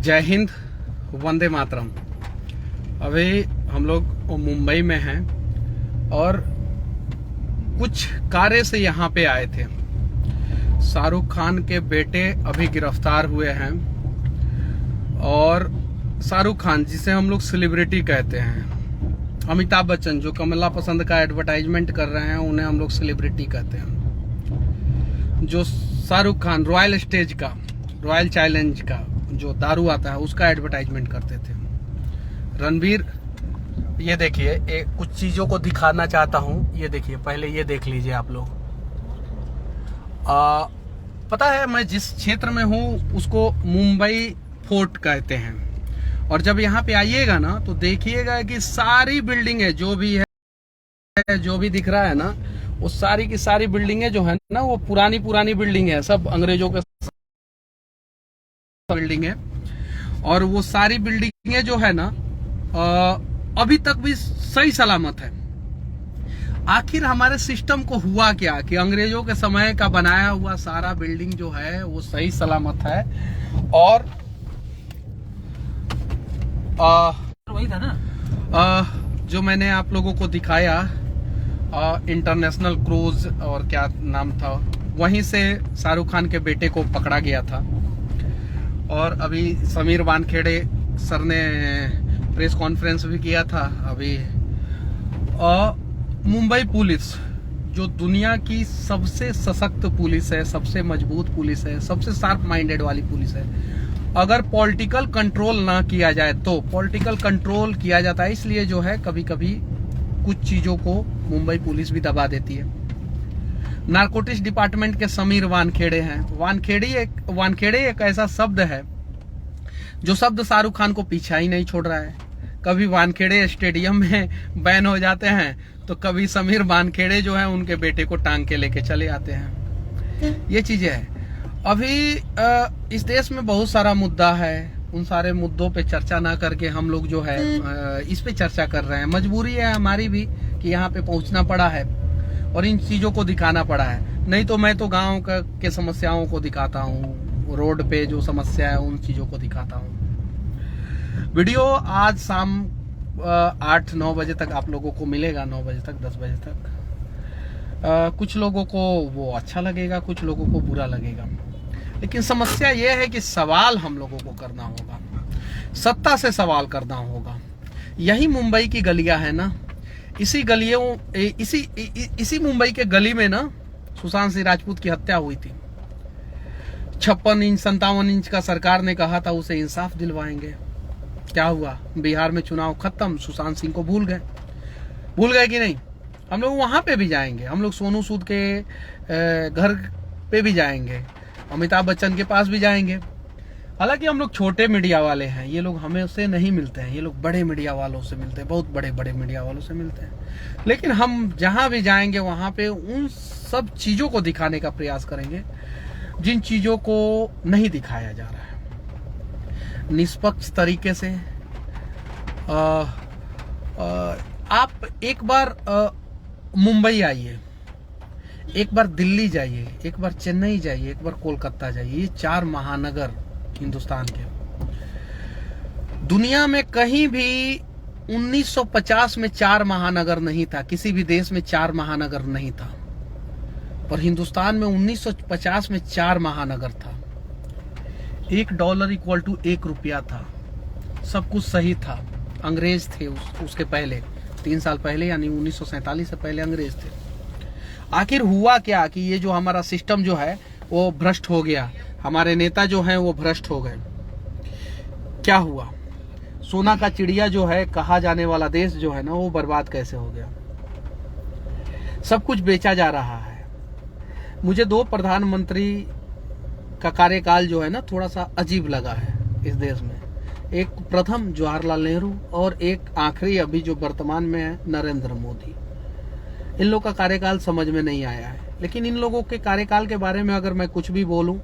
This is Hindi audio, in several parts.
जय हिंद, वंदे मातरम। अभी हम लोग मुंबई में हैं और कुछ कार्य से यहाँ पे आए थे। शाहरुख खान के बेटे अभी गिरफ्तार हुए हैं और शाहरुख खान, जिसे हम लोग सेलिब्रिटी कहते हैं, अमिताभ बच्चन जो कमला पसंद का एडवर्टाइजमेंट कर रहे हैं, उन्हें हम लोग सेलिब्रिटी कहते हैं। जो शाहरुख खान रॉयल स्टेज का, रॉयल चैलेंज का जो दारू आता है, उसका एडवर्टाइजमेंट करते थे। रणवीर, ये देखिए, कुछ चीजों को दिखाना चाहता हूँ। ये देखिए, पहले ये देख लीजिए आप लोग। पता है, मैं जिस क्षेत्र में हूँ उसको मुंबई फोर्ट कहते हैं। और जब यहाँ पे आइएगा ना, तो देखिएगा कि सारी बिल्डिंगें जो भी है, जो भी दिख रहा है ना, वो सारी की सारी बिल्डिंगें जो है ना, वो पुरानी पुरानी बिल्डिंग है। सब अंग्रेजों के बिल्डिंग है। और वो सारी बिल्डिंगें जो है ना, अभी तक भी सही सलामत है। आखिर हमारे सिस्टम को हुआ क्या कि अंग्रेजों के समय का बनाया हुआ सारा बिल्डिंग जो है वो सही सलामत है। और वही था ना, जो मैंने आप लोगों को दिखाया, इंटरनेशनल क्रूज और क्या नाम था, वहीं से शाहरुख खान के बेटे को पकड़ा गया था। और अभी समीर वानखेड़े सर ने प्रेस कॉन्फ्रेंस भी किया था अभी। मुंबई पुलिस, जो दुनिया की सबसे सशक्त पुलिस है, सबसे मजबूत पुलिस है, सबसे शार्प माइंडेड वाली पुलिस है, अगर पॉलिटिकल कंट्रोल ना किया जाए तो पॉलिटिकल कंट्रोल किया जाता है। इसलिए जो है, कभी कभी कुछ चीजों को मुंबई पुलिस भी दबा देती है। नारकोटिक्स डिपार्टमेंट के समीर वानखेड़े हैं। वानखेड़े एक ऐसा शब्द है जो शब्द शाहरुख खान को पीछा ही नहीं छोड़ रहा है। कभी वानखेड़े स्टेडियम में बैन हो जाते हैं, तो कभी समीर वानखेड़े जो है उनके बेटे को टांग के लेके चले आते हैं। ये चीजें हैं। अभी इस देश में बहुत सारा मुद्दा है। उन सारे मुद्दों पे चर्चा ना करके हम लोग जो है इस पे चर्चा कर रहे हैं। मजबूरी है हमारी भी कि यहाँ पे पहुंचना पड़ा है और इन चीजों को दिखाना पड़ा है। नहीं तो मैं तो गांव के समस्याओं को दिखाता हूँ, रोड पे जो समस्या है उन चीजों को दिखाता हूँ। वीडियो आज शाम 8-9 बजे तक आप लोगों को मिलेगा, 9 बजे तक, 10 बजे तक। कुछ लोगों को वो अच्छा लगेगा, कुछ लोगों को बुरा लगेगा, लेकिन समस्या ये है कि सवाल हम लोगों को करना होगा, सत्ता से सवाल करना होगा। यही मुंबई की गलियां है ना, इसी मुंबई के गली में ना सुशांत सिंह राजपूत की हत्या हुई थी। 56 इंच 57 इंच का सरकार ने कहा था उसे इंसाफ दिलवाएंगे। क्या हुआ? बिहार में चुनाव खत्म, सुशांत सिंह को भूल गए कि नहीं? हम लोग वहां पे भी जाएंगे, हम लोग सोनू सूद के घर पे भी जाएंगे, अमिताभ बच्चन के पास भी जाएंगे। हालांकि हम लोग छोटे मीडिया वाले हैं, ये लोग हमें उससे नहीं मिलते हैं, ये लोग बड़े मीडिया वालों से मिलते हैं, बहुत बड़े बड़े मीडिया वालों से मिलते हैं। लेकिन हम जहां भी जाएंगे वहां पे उन सब चीजों को दिखाने का प्रयास करेंगे जिन चीजों को नहीं दिखाया जा रहा है। निष्पक्ष तरीके से आप एक बार मुंबई आइए, एक बार दिल्ली जाइए, एक बार चेन्नई जाइए, एक बार कोलकाता जाइए। ये 4 महानगर हिंदुस्तान के, दुनिया में कहीं भी 1950 में 4 महानगर नहीं था। किसी भी देश में 4 महानगर नहीं था, पर हिंदुस्तान में 1950 में 4 महानगर था। $1 इक्वल टू 1 रुपया था। सब कुछ सही था। अंग्रेज थे उसके पहले, 3 साल पहले, यानी 1947 से पहले अंग्रेज थे। आखिर हुआ क्या कि ये जो हमारा सिस्टम जो है वो भ्रष्ट हो गया, हमारे नेता जो हैं वो भ्रष्ट हो गए। क्या हुआ? सोना का चिड़िया जो है कहा जाने वाला देश जो है ना, वो बर्बाद कैसे हो गया? सब कुछ बेचा जा रहा है। मुझे 2 प्रधानमंत्री का कार्यकाल जो है ना, थोड़ा सा अजीब लगा है इस देश में। एक प्रथम जवाहरलाल नेहरू और एक आखिरी अभी जो वर्तमान में है नरेंद्र मोदी। इन लोगों का कार्यकाल समझ में नहीं आया है। लेकिन इन लोगों के कार्यकाल के बारे में अगर मैं कुछ भी बोलूं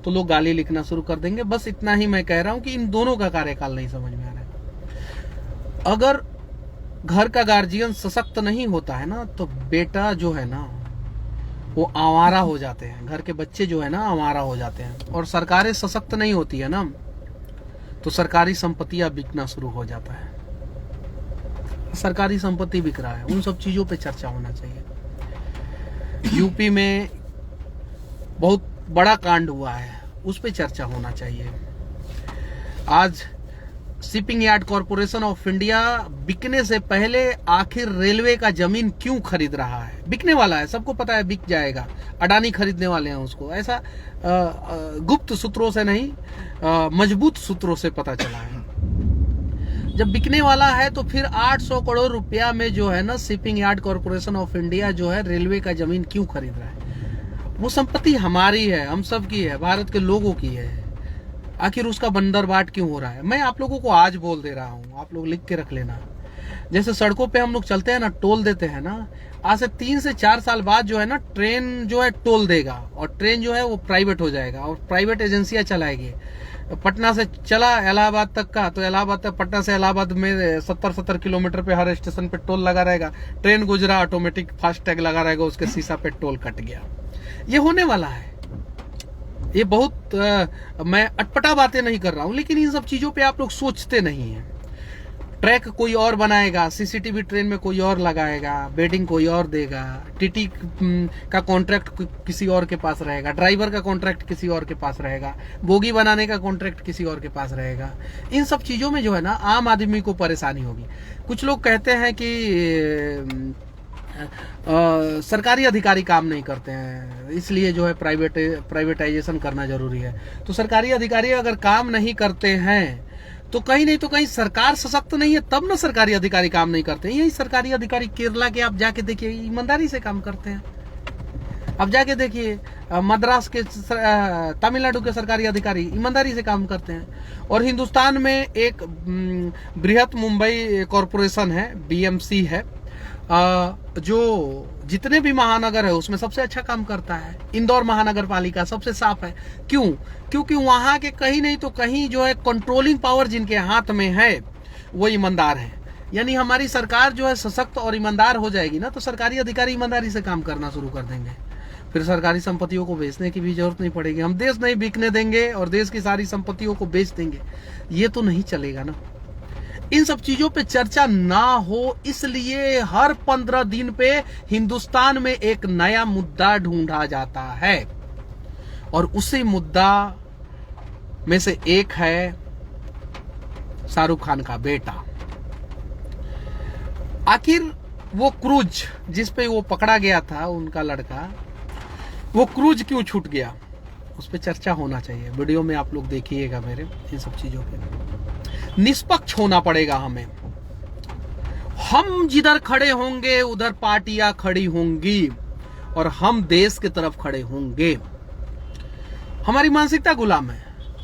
तो लोग गाली लिखना शुरू कर देंगे। बस इतना ही मैं कह रहा हूं कि इन दोनों का कार्यकाल नहीं समझ में आ रहा है। अगर घर का गार्जियन सशक्त नहीं होता है ना, तो बेटा जो है ना वो आवारा हो जाते हैं, घर के बच्चे जो है ना आवारा हो जाते हैं। और सरकारें सशक्त नहीं होती है ना, तो सरकारी संपत्तियां बिकना शुरू हो जाता है। सरकारी संपत्ति बिक रहा है, उन सब चीजों पे चर्चा होना चाहिए। यूपी में बहुत बड़ा कांड हुआ है, उस पे चर्चा होना चाहिए। आज shipping yard corporation of India बिकने से पहले आखिर रेलवे का जमीन क्यों खरीद रहा है? बिकने वाला है, सबको पता है बिक जाएगा, अडानी खरीदने वाले हैं उसको। ऐसा गुप्त सूत्रों से नहीं, मजबूत सूत्रों से पता चला है। जब बिकने वाला है तो फिर 800 करोड़ रुपया में जो है ना, shipping yard corporation of India जो है रेलवे का जमीन क्यों खरीद रहा है? वो संपत्ति हमारी है, हम सब की है, भारत के लोगों की है। आखिर उसका बंदरबाट क्यों हो रहा है? मैं आप लोगों को आज बोल दे रहा हूँ, आप लोग लिख के रख लेना। जैसे सड़कों पे हम लोग चलते हैं ना, टोल देते हैं ना, आज से 3 से 4 साल बाद जो है ना, ट्रेन जो है टोल देगा, और ट्रेन जो है वो प्राइवेट हो जाएगा और प्राइवेट एजेंसियां चलाएगी। पटना से चला इलाहाबाद तक का, तो इलाहाबाद तक, पटना से इलाहाबाद में 70-70 किलोमीटर पे हर स्टेशन पे टोल लगा रहेगा। ट्रेन गुजरा, ऑटोमेटिक फास्ट टैग लगा रहेगा, उसके शीशा पे टोल कट गया। ये होने वाला है। ये बहुत मैं अटपटा बातें नहीं कर रहा हूं, लेकिन इन सब चीजों पे आप लोग सोचते नहीं हैं। ट्रैक कोई और बनाएगा, सीसीटीवी ट्रेन में कोई और लगाएगा, बेडिंग कोई और देगा, टीटी का कॉन्ट्रैक्ट किसी और के पास रहेगा, ड्राइवर का कॉन्ट्रैक्ट किसी और के पास रहेगा, बोगी बनाने का कॉन्ट्रैक्ट किसी और के पास रहेगा। इन सब चीजों में जो है ना, आम आदमी को परेशानी होगी। कुछ लोग कहते हैं कि सरकारी अधिकारी काम नहीं करते हैं, इसलिए जो है प्राइवेटाइजेशन करना जरूरी है। तो सरकारी अधिकारी अगर काम नहीं करते हैं तो कहीं नहीं तो कहीं सरकार सशक्त नहीं है, तब ना सरकारी अधिकारी काम नहीं करते हैं। यही सरकारी अधिकारी केरला के आप जाके देखिए, ईमानदारी से काम करते हैं। अब जाके देखिए मद्रास के, तमिलनाडु के सरकारी अधिकारी ईमानदारी से काम करते हैं। और हिंदुस्तान में एक बृहत मुंबई कॉरपोरेशन है, बीएमसी है, जो जितने भी महानगर है उसमें सबसे अच्छा काम करता है। इंदौर महानगर पालिका सबसे साफ है। क्यों? क्योंकि वहां के कहीं नहीं तो कहीं जो है कंट्रोलिंग पावर जिनके हाथ में है वो ईमानदार है। यानी हमारी सरकार जो है सशक्त और ईमानदार हो जाएगी ना, तो सरकारी अधिकारी ईमानदारी से काम करना शुरू कर देंगे। फिर सरकारी संपत्तियों को बेचने की भी जरूरत नहीं पड़ेगी। हम देश नहीं बिकने देंगे और देश की सारी संपत्तियों को बेच देंगे, ये तो नहीं चलेगा ना। इन सब चीजों पे चर्चा ना हो, इसलिए हर 15 दिन पे हिंदुस्तान में एक नया मुद्दा ढूंढा जाता है, और उसी मुद्दा में से एक है शाहरुख खान का बेटा। आखिर वो क्रूज जिस पे वो पकड़ा गया था, उनका लड़का, वो क्रूज क्यों छूट गया? उस पर चर्चा होना चाहिए। वीडियो में आप लोग देखिएगा मेरे, इन सब चीजों पे निष्पक्ष होना पड़ेगा हमें। हम जिधर खड़े होंगे उधर पार्टियां खड़ी होंगी, और हम देश की तरफ खड़े होंगे। हमारी मानसिकता गुलाम है।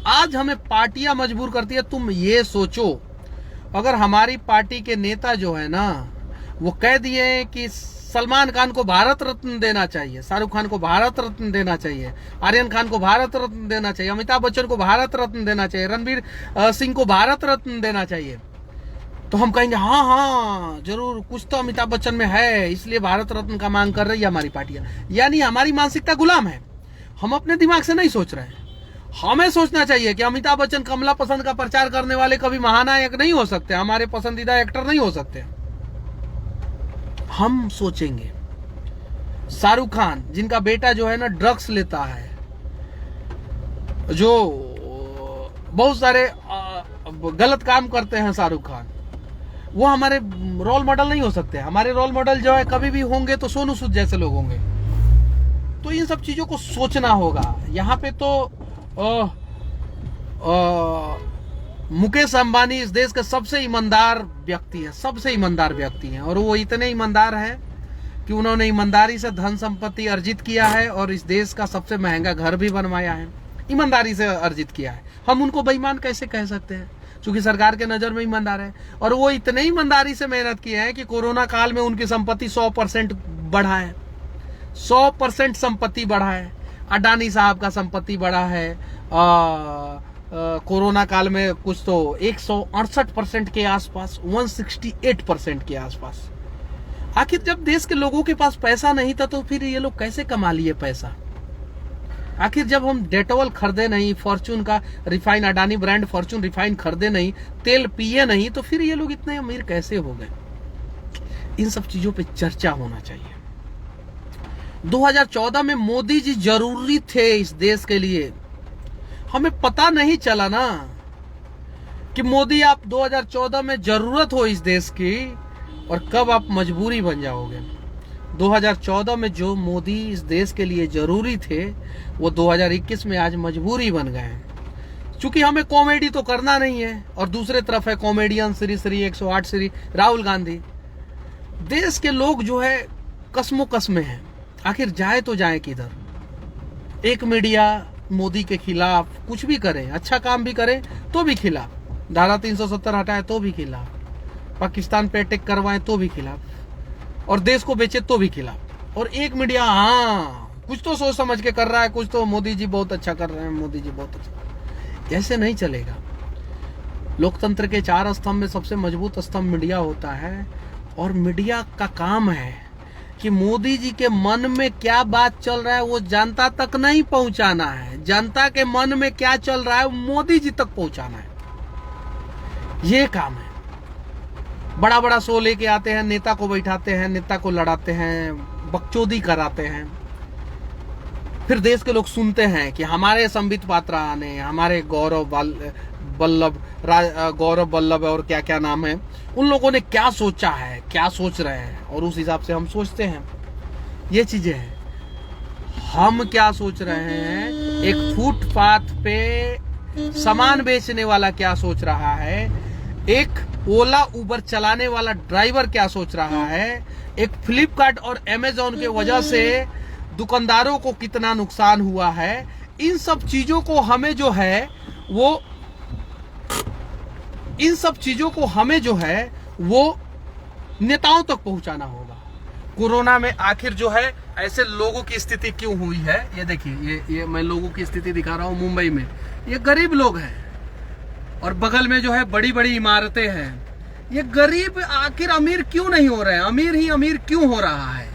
आज हमें पार्टियां मजबूर करती है। तुम ये सोचो, अगर हमारी पार्टी के नेता जो है ना, वो कह दिए कि सलमान खान को भारत रत्न देना चाहिए, शाहरुख खान को भारत रत्न देना चाहिए, आर्यन खान को भारत रत्न देना चाहिए, अमिताभ बच्चन को भारत रत्न देना चाहिए, रणवीर सिंह को भारत रत्न देना चाहिए, तो हम कहेंगे हाँ हाँ जरूर, कुछ तो अमिताभ बच्चन में है, इसलिए भारत रत्न का मांग कर रही है हमारी पार्टियां। यानी हमारी मानसिकता गुलाम है। हम अपने दिमाग से नहीं सोच रहे हैं। हमें सोचना चाहिए कि अमिताभ बच्चन कमला पसंद का प्रचार करने वाले कभी महानायक नहीं हो सकते, हमारे पसंदीदा एक्टर नहीं हो सकते। हम सोचेंगे शाहरुख खान जिनका बेटा जो है ना ड्रग्स लेता है, जो बहुत सारे गलत काम करते हैं शाहरुख खान, वो हमारे रोल मॉडल नहीं हो सकते। हमारे रोल मॉडल जो है कभी भी होंगे तो सोनू सूद जैसे लोग होंगे। तो इन सब चीजों को सोचना होगा। यहाँ पे तो मुकेश अंबानी इस देश के सबसे ईमानदार व्यक्ति है, सबसे ईमानदार व्यक्ति हैं, और वो इतने ईमानदार हैं कि उन्होंने ईमानदारी से धन संपत्ति अर्जित किया है और इस देश का सबसे महंगा घर भी बनवाया है, ईमानदारी से अर्जित किया है। हम उनको बेईमान कैसे कह सकते हैं? क्योंकि सरकार के नजर में ईमानदार है, और वो इतने ईमानदारी से मेहनत किए हैं कि कोरोना काल में उनकी संपत्ति 100% बढ़ा है, 100% संपत्ति बढ़ा है। अडानी साहब का संपत्ति बढ़ा है कोरोना काल में कुछ तो 168% के आसपास, 168% के आसपास। आखिर जब देश के लोगों के पास पैसा नहीं था तो फिर ये लोग कैसे कमा लिए पैसा? आखिर जब हम डेटोल खरीदे नहीं, फॉर्चून का refine, Adani brand Fortune refine खरीदे नहीं, तेल पिए नहीं, तो फिर ये लोग इतने अमीर कैसे हो गए? इन सब चीजों पे चर्चा होना चाहिए। 2014 में मोदी जी जरूरी थे इस देश के लिए, हमें पता नहीं चला ना कि मोदी आप 2014 में जरूरत हो इस देश की और कब आप मजबूरी बन जाओगे। 2014 में जो मोदी इस देश के लिए जरूरी थे वो 2021 में आज मजबूरी बन गए हैं। चूंकि हमें कॉमेडी तो करना नहीं है और दूसरे तरफ है कॉमेडियन श्री 108 श्री राहुल गांधी। देश के लोग जो है कसमो कसमे हैं, आखिर जाए तो जाए किधर? एक मीडिया मोदी के खिलाफ कुछ भी करे, अच्छा काम भी करे तो भी खिलाफ, धारा 370 हटाए तो भी खिलाफ, पाकिस्तान पे अटैक करवाए तो भी खिलाफ, और देश को बेचे तो भी खिलाफ। और एक मीडिया हाँ कुछ तो सोच समझ के कर रहा है, कुछ तो मोदी जी बहुत अच्छा कर रहे हैं, मोदी जी बहुत अच्छा। ऐसे नहीं चलेगा। लोकतंत्र के 4 स्तंभ में सबसे मजबूत स्तंभ मीडिया होता है, और मीडिया का काम है कि मोदी जी के मन में क्या बात चल रहा है वो जनता तक नहीं पहुंचाना है, जनता के मन में क्या चल रहा है मोदी जी तक पहुंचाना है, ये काम है। बड़ा बड़ा शो लेके आते हैं, नेता को बैठाते हैं, नेता को लड़ाते हैं, बकचोदी कराते हैं, फिर देश के लोग सुनते हैं कि हमारे संबित पात्रा ने, हमारे गौरव वल्लभ और क्या क्या नाम है, उन लोगों ने क्या सोचा है, क्या सोच रहे हैं, और उस हिसाब से हम सोचते हैं। ये चीजें हैं, हम क्या सोच रहे हैं, एक फुटपाथ पे सामान बेचने वाला क्या सोच रहा है, एक ओला उबर चलाने वाला ड्राइवर क्या सोच रहा है, एक फ्लिपकार्ट और अमेजोन के वजह से दुकानदारों को कितना नुकसान हुआ है, इन सब चीजों को हमें जो है वो नेताओं तक पहुंचाना होगा। कोरोना में आखिर जो है ऐसे लोगों की स्थिति क्यों हुई है, ये देखिए, ये मैं लोगों की स्थिति दिखा रहा हूं मुंबई में। ये गरीब लोग हैं और बगल में जो है बड़ी बड़ी इमारतें हैं। ये गरीब आखिर अमीर क्यों नहीं हो रहे हैं, अमीर ही अमीर क्यों हो रहा है?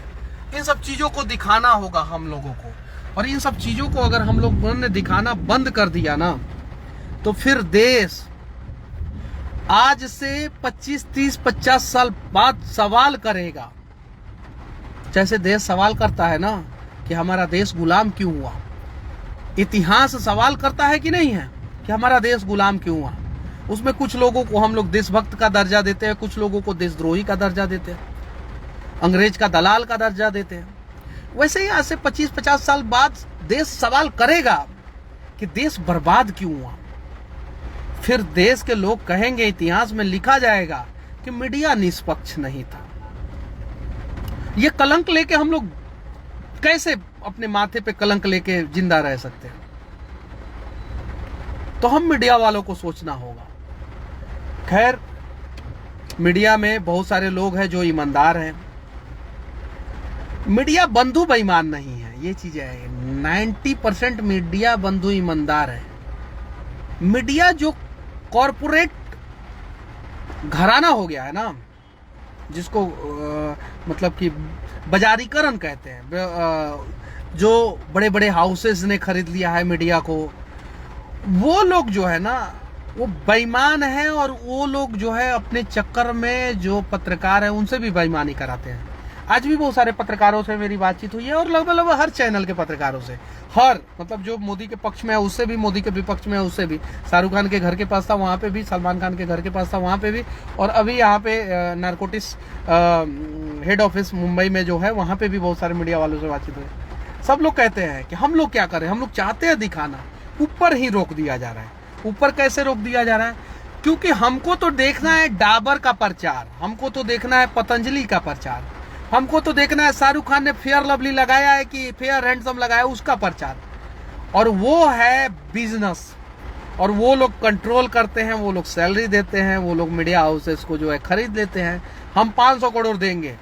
इन सब चीजों को दिखाना होगा हम लोगों को, और इन सब चीजों को अगर हम लोगों ने दिखाना बंद कर दिया ना, तो फिर देश आज से 25, 30, 50 साल बाद सवाल करेगा। जैसे देश सवाल करता है ना कि हमारा देश गुलाम क्यों हुआ, इतिहास सवाल करता है कि नहीं है कि हमारा देश गुलाम क्यों हुआ। उसमें कुछ लोगों को हम लोग देशभक्त का दर्जा देते हैं, कुछ लोगों को देशद्रोही का दर्जा देते हैं, अंग्रेज का दलाल का दर्जा देते हैं। वैसे ही आज से 25-50 साल बाद देश सवाल करेगा कि देश बर्बाद क्यों हुआ। फिर देश के लोग कहेंगे, इतिहास में लिखा जाएगा कि मीडिया निष्पक्ष नहीं था। ये कलंक लेके हम लोग कैसे अपने माथे पे कलंक लेके जिंदा रह सकते हैं? तो हम मीडिया वालों को सोचना होगा। खैर, मीडिया में बहुत सारे लोग हैं जो ईमानदार हैं। मीडिया बंधु बेईमान नहीं है, ये चीज है। 90% मीडिया बंधु ईमानदार है। मीडिया जो कॉरपोरेट घराना हो गया है ना, जिसको मतलब कि बाजारीकरण कहते हैं, जो बड़े बड़े हाउसेस ने खरीद लिया है मीडिया को, वो लोग जो है ना वो बेईमान है। और वो लोग जो है अपने चक्कर में जो पत्रकार है उनसे भी बेईमानी कराते हैं। आज भी बहुत सारे पत्रकारों से मेरी बातचीत हुई है, और लगभग हर चैनल के पत्रकारों से, हर मतलब जो मोदी के पक्ष में है उससे भी, मोदी के विपक्ष में है उससे भी। शाहरुख खान के घर के पास था वहां पे भी, सलमान खान के घर के पास था वहां पे भी, और अभी यहाँ पे नारकोटिक्स हेड ऑफिस मुंबई में जो है वहां पे भी बहुत सारे मीडिया वालों से बातचीत हुई। सब लोग कहते हैं कि हम लोग क्या करें, हम लोग चाहते हैं दिखाना, ऊपर ही रोक दिया जा रहा है। ऊपर कैसे रोक दिया जा रहा है? क्योंकि हमको तो देखना है डाबर का प्रचार, हमको तो देखना है पतंजलि का प्रचार, हमको तो देखना है शाहरुख खान ने फेयर लवली लगाया है कि फेयर हैंडसम लगाया, उसका प्रचार। और वो है बिजनेस, और वो लोग कंट्रोल करते हैं, वो लोग सैलरी देते हैं, वो लोग मीडिया हाउसेस को जो है खरीद लेते हैं। हम 500 करोड़ देंगे,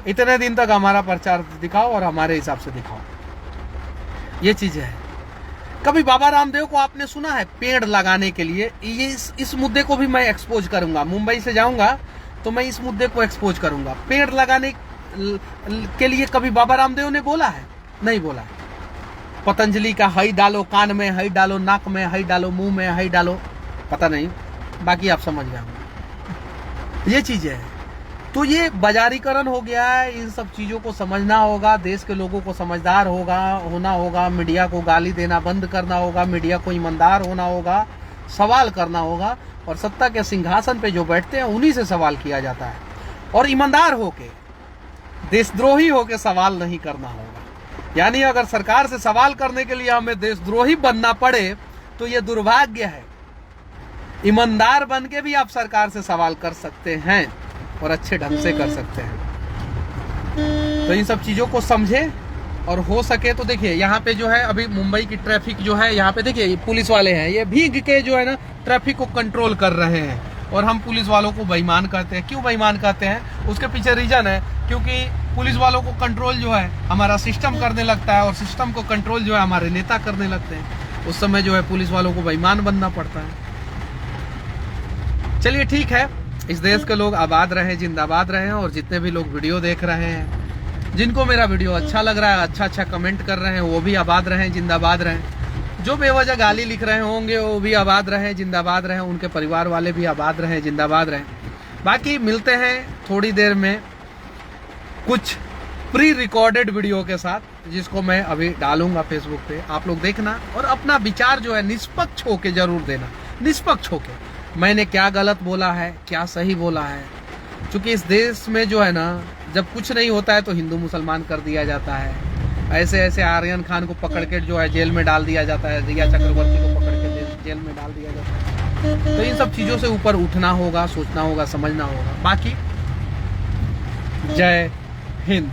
इतने दिन तक हमारा प्रचार दिखाओ और हमारे हिसाब से दिखाओ। ये चीज है। कभी बाबा रामदेव को आपने सुना है पेड़ लगाने के लिए? ये इस मुद्दे को भी मैं एक्सपोज करूंगा। मुंबई से जाऊंगा तो मैं इस मुद्दे को एक्सपोज करूंगा। पेड़ लगाने के लिए कभी बाबा रामदेव ने बोला है? नहीं बोला है। पतंजलि का हई डालो कान में, हई डालो नाक में, हई डालो मुंह में, हई डालो, पता नहीं, बाकी आप समझ गए होंगे। ये चीजें है, तो ये बाजारीकरण हो गया है। इन सब चीजों को समझना होगा, देश के लोगों को समझदार होना होगा, मीडिया को गाली देना बंद करना होगा, मीडिया को ईमानदार होना होगा, सवाल करना होगा, और सत्ता के सिंहासन पे जो बैठते हैं उन्हीं से सवाल किया जाता है, और ईमानदार होके, देशद्रोही होके सवाल नहीं करना होगा। यानी अगर सरकार से सवाल करने के लिए हमें देशद्रोही बनना पड़े तो ये दुर्भाग्य है। ईमानदार बन के भी आप सरकार से सवाल कर सकते हैं और अच्छे ढंग से कर सकते हैं। तो इन सब चीजों को समझे, और हो सके तो देखिए यहाँ पे जो है अभी मुंबई की ट्रैफिक जो है, यहाँ पे देखिए पुलिस वाले हैं, ये भीग के जो है ना ट्रैफिक को कंट्रोल कर रहे हैं, और हम पुलिस वालों को बेईमान कहते हैं। क्यों बेईमान कहते हैं? उसके पीछे रीजन है, क्योंकि पुलिस वालों को कंट्रोल जो है हमारा सिस्टम करने लगता है, और सिस्टम को कंट्रोल जो है हमारे नेता करने लगते हैं। उस समय जो है पुलिस वालों को बेईमान बनना पड़ता है। चलिए ठीक है, इस देश के लोग आबाद रहे, जिंदाबाद रहे, और जितने भी लोग वीडियो देख रहे हैं, जिनको मेरा वीडियो अच्छा लग रहा है, अच्छा कमेंट कर रहे हैं, वो भी आबाद रहें, जिंदाबाद रहें। जो बेवजह गाली लिख रहे होंगे वो भी आबाद रहें, जिंदाबाद रहें, उनके परिवार वाले भी आबाद रहें, जिंदाबाद रहें। बाकी मिलते हैं थोड़ी देर में कुछ प्री रिकॉर्डेड वीडियो के साथ, जिसको मैं अभी डालूंगा फेसबुक पे। आप लोग देखना और अपना विचार जो है निष्पक्ष होके जरूर देना, निष्पक्ष होके। मैंने क्या गलत बोला है, क्या सही बोला है, क्योंकि इस देश में जो है ना, जब कुछ नहीं होता है तो हिंदू मुसलमान कर दिया जाता है। ऐसे ऐसे आर्यन खान को पकड़ के जो है जेल में डाल दिया जाता है, रिया चक्रवर्ती को पकड़ के जेल में डाल दिया जाता है। तो इन सब चीजों से ऊपर उठना होगा, सोचना होगा, समझना होगा। बाकी जय हिंद।